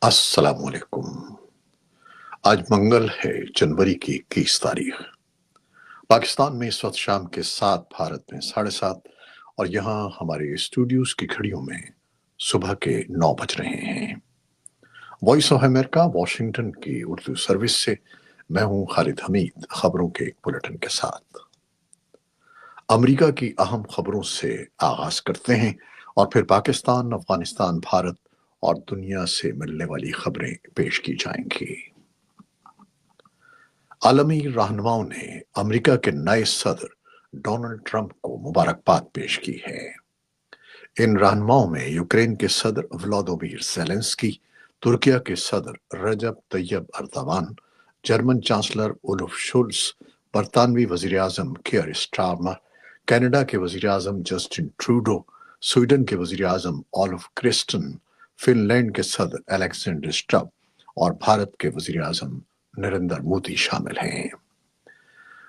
السلام علیکم۔ آج منگل ہے، جنوری کی 21 تاریخ۔ پاکستان میں اس وقت شام کے 7، بھارت میں 7:30، اور یہاں ہمارے اسٹوڈیوز کی گھڑیوں میں صبح کے 9 بج رہے ہیں۔ وائس آف امریکہ واشنگٹن کی اردو سروس سے میں ہوں خالد حمید، خبروں کے ایک بلیٹن کے ساتھ۔ امریکہ کی اہم خبروں سے آغاز کرتے ہیں اور پھر پاکستان، افغانستان، بھارت اور دنیا سے ملنے والی خبریں پیش کی جائیں گی۔ عالمی رہنماؤں نے امریکہ کے نئے صدر ڈونلڈ ٹرمپ کو مبارکباد پیش کی ہے۔ ان رہنماؤں میں یوکرین کے صدر ولادیمیر زیلنسکی، ترکیہ کے صدر Recep Tayyip Erdogan, German chancellor Olaf Scholz, برطانوی وزیر اعظم کیئر اسٹارمر، کینیڈا کے وزیر اعظم جسٹن ٹروڈو، سویڈن کے وزیر اعظم اولف کرسٹن، فن لینڈ کے صدر الیگزینڈر اسٹب اور بھارت کے وزیر اعظم نریندر مودی شامل ہیں۔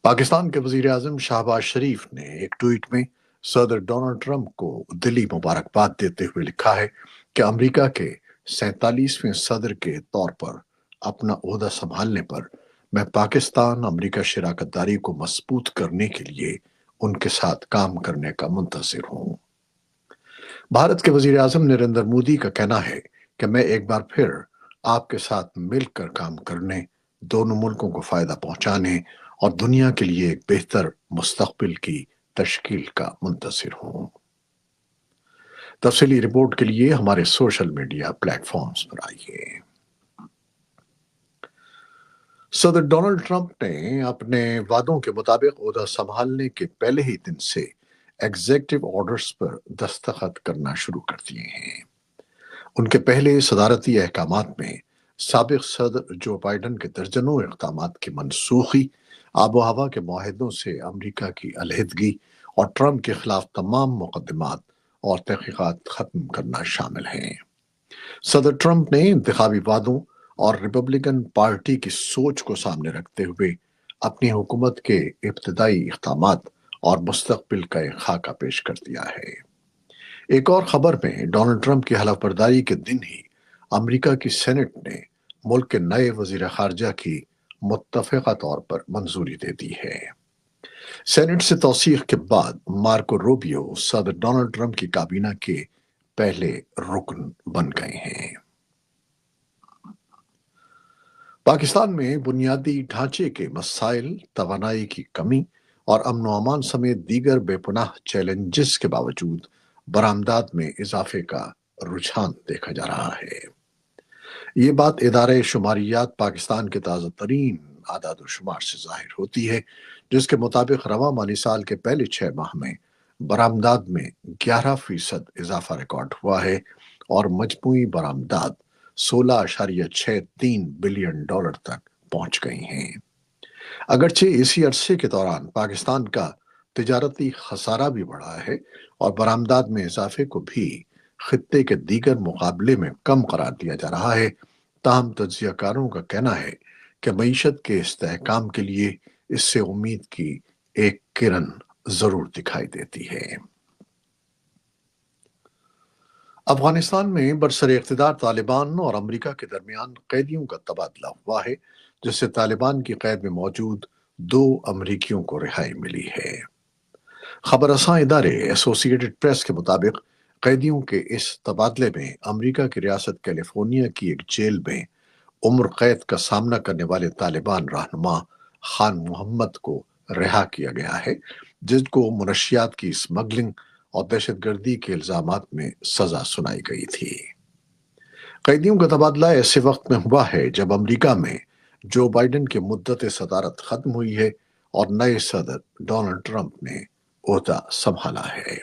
پاکستان کے وزیر اعظم شہباز شریف نے ایک ٹویٹ میں صدر ڈونلڈ ٹرمپ کو دلی مبارکباد دیتے ہوئے لکھا ہے کہ امریکہ کے 47ویں صدر کے طور پر اپنا عہدہ سنبھالنے پر میں پاکستان امریکہ شراکت داری کو مضبوط کرنے کے لیے ان کے ساتھ کام کرنے کا منتظر ہوں۔ بھارت کے وزیر اعظم نریندر مودی کا کہنا ہے کہ میں ایک بار پھر آپ کے ساتھ مل کر کام کرنے، دونوں ملکوں کو فائدہ پہنچانے اور دنیا کے لیے ایک بہتر مستقبل کی تشکیل کا منتظر ہوں۔ تفصیلی رپورٹ کے لیے ہمارے سوشل میڈیا پلیٹ فارمز پر آئیے۔ صدر ڈونلڈ ٹرمپ نے اپنے وعدوں کے مطابق عہدہ سنبھالنے کے پہلے ہی دن سے ایگزیکٹو آرڈرز پر دستخط کرنا شروع کر دیے ہیں۔ ان کے پہلے صدارتی احکامات میں سابق صدر جو بائیڈن کے درجنوں اقدامات کی منسوخی، آب و ہوا کے معاہدوں سے امریکہ کی علیحدگی اور ٹرمپ کے خلاف تمام مقدمات اور تحقیقات ختم کرنا شامل ہیں۔ صدر ٹرمپ نے انتخابی وعدوں اور ریپبلکن پارٹی کی سوچ کو سامنے رکھتے ہوئے اپنی حکومت کے ابتدائی اقدامات اور مستقبل کا ایک خاکہ پیش کر دیا ہے۔ ایک اور خبر میں ڈونلڈ ٹرمپ کی حلف برداری کے دن ہی امریکہ کی سینٹ نے ملک کے نئے وزیر خارجہ کی متفقہ طور پر منظوری دے دی ہے۔ سینٹ سے توثیق کے بعد مارکو روبیو صدر ڈونلڈ ٹرمپ کی کابینہ کے پہلے رکن بن گئے ہیں۔ پاکستان میں بنیادی ڈھانچے کے مسائل، توانائی کی کمی اور امن و امان سمیت دیگر بے پناہ چیلنجز کے باوجود برآمدات میں اضافے کا رجحان دیکھا جا رہا ہے۔ یہ بات ادارہ شماریات پاکستان کے تازہ ترین اعداد و شمار سے ظاہر ہوتی ہے، جس کے مطابق رواں مالی سال کے پہلے 6 ماہ میں برآمدات میں 11% اضافہ ریکارڈ ہوا ہے اور مجموعی برآمدات $16.63 بلین تک پہنچ گئی ہیں۔ اگرچہ اسی عرصے کے دوران پاکستان کا تجارتی خسارہ بھی بڑھا ہے اور برآمدات میں اضافے کو بھی خطے کے دیگر مقابلے میں کم قرار دیا جا رہا ہے، تاہم تجزیہ کاروں کا کہنا ہے کہ معیشت کے استحکام کے لیے اس سے امید کی ایک کرن ضرور دکھائی دیتی ہے۔ افغانستان میں برسر اقتدار طالبان اور امریکہ کے درمیان قیدیوں کا تبادلہ ہوا ہے، جس سے طالبان کی قید میں موجود 2 امریکیوں کو رہائی ملی ہے۔ خبر رساں ادارے ایسوسی ایٹڈ پریس کے مطابق قیدیوں کے اس تبادلے میں امریکہ کی ریاست کیلیفورنیا کی ایک جیل میں عمر قید کا سامنا کرنے والے طالبان رہنما خان محمد کو رہا کیا گیا ہے، جس کو منشیات کی اسمگلنگ اور دہشت گردی کے الزامات میں سزا سنائی گئی تھی۔ قیدیوں کا تبادلہ ایسے وقت میں ہوا ہے جب امریکہ میں جو بائیڈن کی مدت صدارت ختم ہوئی ہے اور نئے صدر ڈونلڈ ٹرمپ نے عہدہ سنبھالا ہے۔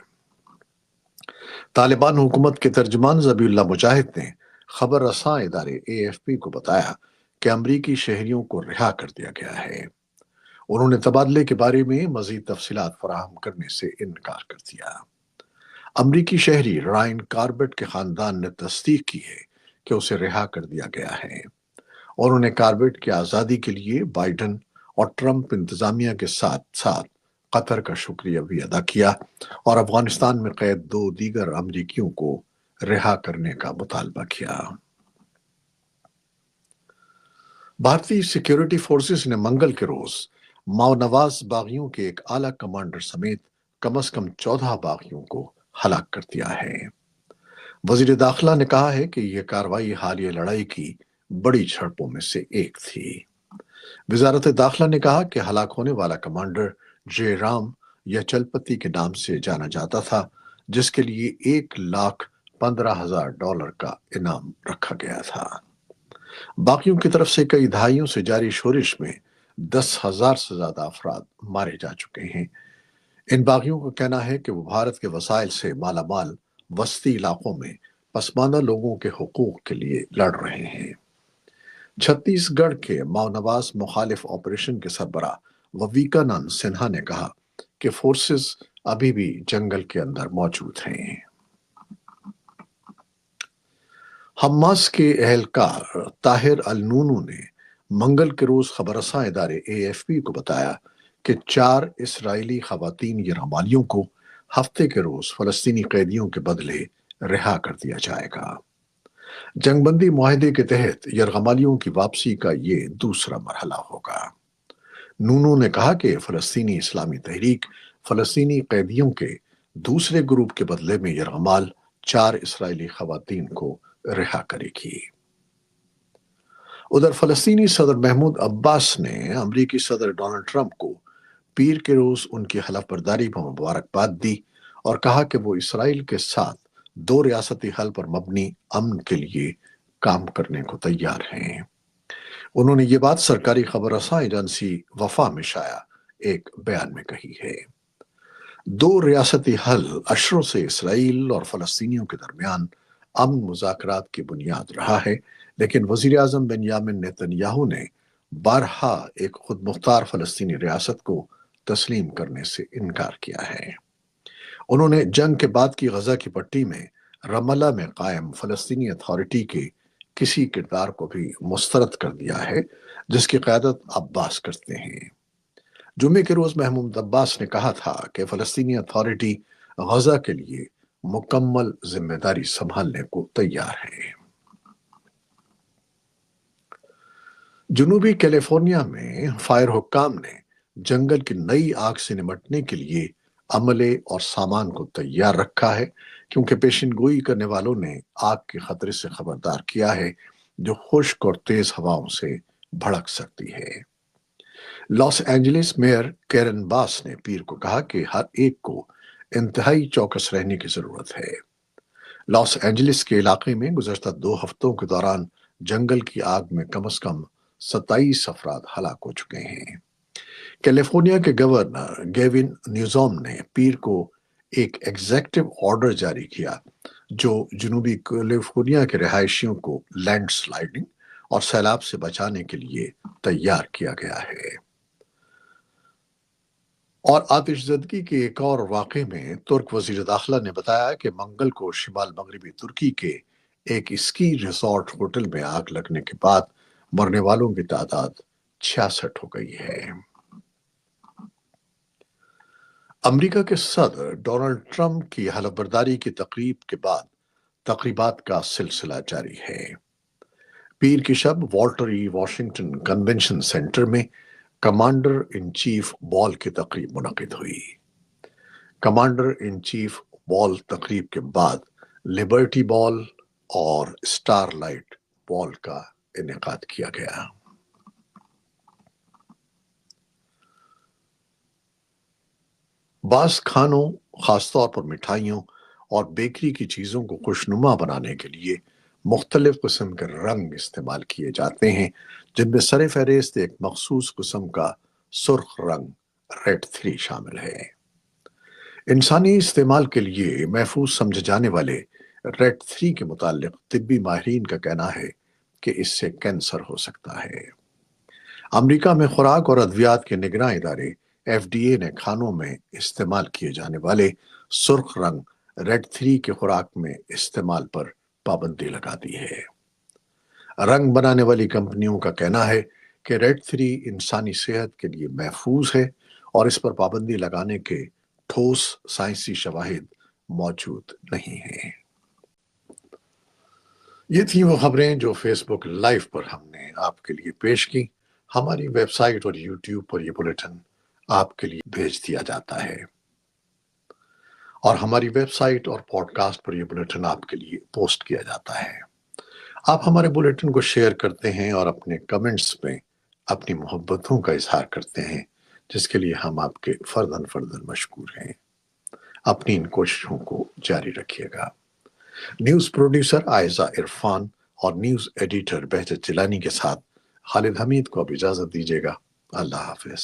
طالبان حکومت کے ترجمان ذبیح اللہ مجاہد نے خبر رساں ادارے AFP کو بتایا کہ امریکی شہریوں کو رہا کر دیا گیا ہے۔ انہوں نے تبادلے کے بارے میں مزید تفصیلات فراہم کرنے سے انکار کر دیا۔ امریکی شہری رائن کاربٹ کے خاندان نے تصدیق کی ہے کہ اسے رہا کر دیا گیا ہے۔ انہوں نے کاربٹ کی آزادی کے لیے بائیڈن اور ٹرمپ انتظامیہ کے ساتھ ساتھ قطر کا شکریہ بھی ادا کیا اور افغانستان میں قید 2 دیگر امریکیوں کو رہا کرنے کا مطالبہ کیا۔ بھارتی سیکیورٹی فورسز نے منگل کے روز ماونواز باغیوں کے ایک اعلیٰ کمانڈر سمیت کم از کم 14 باغیوں کو ہلاک کر دیا ہے۔ وزیر داخلہ نے کہا ہے کہ یہ کارروائی حالیہ لڑائی کی بڑی جھڑپوں میں سے ایک تھی۔ وزارت داخلہ نے کہا کہ ہلاک ہونے والا کمانڈر جے رام یا چلپتی کے نام سے جانا جاتا تھا، جس کے لیے $1,15,000 کا انعام رکھا گیا تھا۔ باقیوں کی طرف سے کئی دہائیوں سے جاری شورش میں 10,000 سے زیادہ افراد مارے جا چکے ہیں۔ ان باغیوں کا کہنا ہے کہ وہ بھارت کے وسائل سے مالا مال وسطی علاقوں میں پسماندہ لوگوں کے حقوق کے لیے لڑ رہے ہیں۔ چھتیس گڑھ کے ماونواز مخالف آپریشن کے سربراہ وویکانند سنہا نے کہا کہ فورسز ابھی بھی جنگل کے اندر موجود ہیں۔ حماس کے اہلکار طاہر النونو نے منگل کے روز خبر رساں ادارے AFP کو بتایا کہ 4 اسرائیلی خواتین یرغمالیوں کو ہفتے کے روز فلسطینی قیدیوں کے بدلے رہا کر دیا جائے گا۔ جنگ بندی معاہدے کے تحت یرغمالیوں کی واپسی کا یہ دوسرا مرحلہ ہوگا۔ نونو نے کہا کہ فلسطینی اسلامی تحریک فلسطینی قیدیوں کے دوسرے گروپ کے بدلے میں یرغمال 4 اسرائیلی خواتین کو رہا کرے گی۔ ادھر فلسطینی صدر محمود عباس نے امریکی صدر ڈونلڈ ٹرمپ کو پیر کے روز ان کی حلف برداری پر مبارکباد دی اور کہا کہ وہ اسرائیل کے ساتھ 2 ریاستی حل پر مبنی امن کے لیے کام کرنے کو تیار ہیں۔ انہوں نے یہ بات سرکاری خبر رساں ایجنسی وفا میں شائع ایک بیان میں کہی ہے۔ 2 ریاستی حل اشروں سے اسرائیل اور فلسطینیوں کے درمیان امن مذاکرات کی بنیاد رہا ہے، لیکن وزیر اعظم بنیامن نیتن یاہو نے بارہا ایک خود مختار فلسطینی ریاست کو تسلیم کرنے سے انکار کیا ہے۔ انہوں نے جنگ کے بعد کی غزہ کی پٹی میں رام اللہ میں قائم فلسطینی اتھارٹی کے کسی کردار کو بھی مسترد کر دیا ہے جس کی قیادت عباس کرتے ہیں۔ جمعے کے روز محمود عباس نے کہا تھا کہ فلسطینی اتھارٹی غزہ کے لیے مکمل ذمہ داری سنبھالنے کو تیار ہے۔ جنوبی کیلیفورنیا میں فائر حکام نے جنگل کی نئی آگ سے نمٹنے کے لیے عملے اور سامان کو تیار رکھا ہے، کیونکہ پیشن گوئی کرنے والوں نے آگ کے خطرے سے خبردار کیا ہے جو خشک اور تیز ہواؤں سے بھڑک سکتی ہے۔ لاس اینجلس میئر کیرن باس نے پیر کو کہا کہ ہر ایک کو انتہائی چوکس رہنے کی ضرورت ہے۔ لاس اینجلس کے علاقے میں گزشتہ 2 ہفتوں کے دوران جنگل کی آگ میں کم از کم 27 افراد ہلاک ہو چکے ہیں۔ کیلیفورنیا کے گورنر گیون نیوزوم نے پیر کو ایک ایگزیکٹو آرڈر جاری کیا جو جنوبی کیلیفورنیا کے رہائشیوں کو لینڈ سلائڈنگ اور سیلاب سے بچانے کے لیے تیار کیا گیا ہے۔ اور آتش زدگی کے ایک اور واقعے میں ترک وزیر داخلہ نے بتایا کہ منگل کو شمال مغربی ترکی کے ایک اسکی ریزورٹ ہوٹل میں آگ لگنے کے بعد مرنے والوں کی تعداد 66 ہو گئی ہے۔ امریکہ کے صدر ڈونلڈ ٹرمپ کی حلف برداری کی تقریب کے بعد تقریبات کا سلسلہ جاری ہے۔ پیر کی شب والٹر ای واشنگٹن کنونشن سینٹر میں کمانڈر ان چیف بال کی تقریب منعقد ہوئی۔ کمانڈر ان چیف بال تقریب کے بعد لبرٹی بال اور اسٹار لائٹ بال کا انعقاد کیا گیا۔ بعض کھانوں، خاص طور پر مٹھائیوں اور بیکری کی چیزوں کو خوشنما بنانے کے لیے مختلف قسم کے رنگ استعمال کیے جاتے ہیں، جن میں سر فہرست ایک مخصوص قسم کا سرخ رنگ ریڈ 3 شامل ہے۔ انسانی استعمال کے لیے محفوظ سمجھے جانے والے ریڈ 3 کے متعلق طبی ماہرین کا کہنا ہے کہ اس سے کینسر ہو سکتا ہے۔ امریکہ میں خوراک اور ادویات کے نگراں ادارے FDA نے کھانوں میں استعمال کیے جانے والے سرخ رنگ ریڈ 3 کے خوراک میں استعمال پر پابندی لگا دی ہے۔ رنگ بنانے والی کمپنیوں کا کہنا ہے کہ ریڈ 3 انسانی صحت کے لیے محفوظ ہے اور اس پر پابندی لگانے کے ٹھوس سائنسی شواہد موجود نہیں ہیں۔ یہ تھی وہ خبریں جو فیس بک لائیو پر ہم نے آپ کے لیے پیش کی۔ ہماری ویب سائٹ اور یوٹیوب پر یہ بلیٹن آپ کے لیے بھیج دیا جاتا ہے، اور ہماری ویب سائٹ اور پوڈ کاسٹ پر یہ بلیٹن آپ کے لیے پوسٹ کیا جاتا ہے۔ آپ ہمارے بلیٹن کو شیئر کرتے ہیں اور اپنے کمنٹس میں اپنی محبتوں کا اظہار کرتے ہیں، جس کے لیے ہم آپ کے فرداً فرداً مشکور ہیں۔ اپنی ان کوششوں کو جاری رکھیے گا۔ نیوز پروڈیوسر عائزہ عرفان اور نیوز ایڈیٹر بہجت جیلانی کے ساتھ خالد حمید کو اب اجازت دیجیے گا۔ اللہ حافظ۔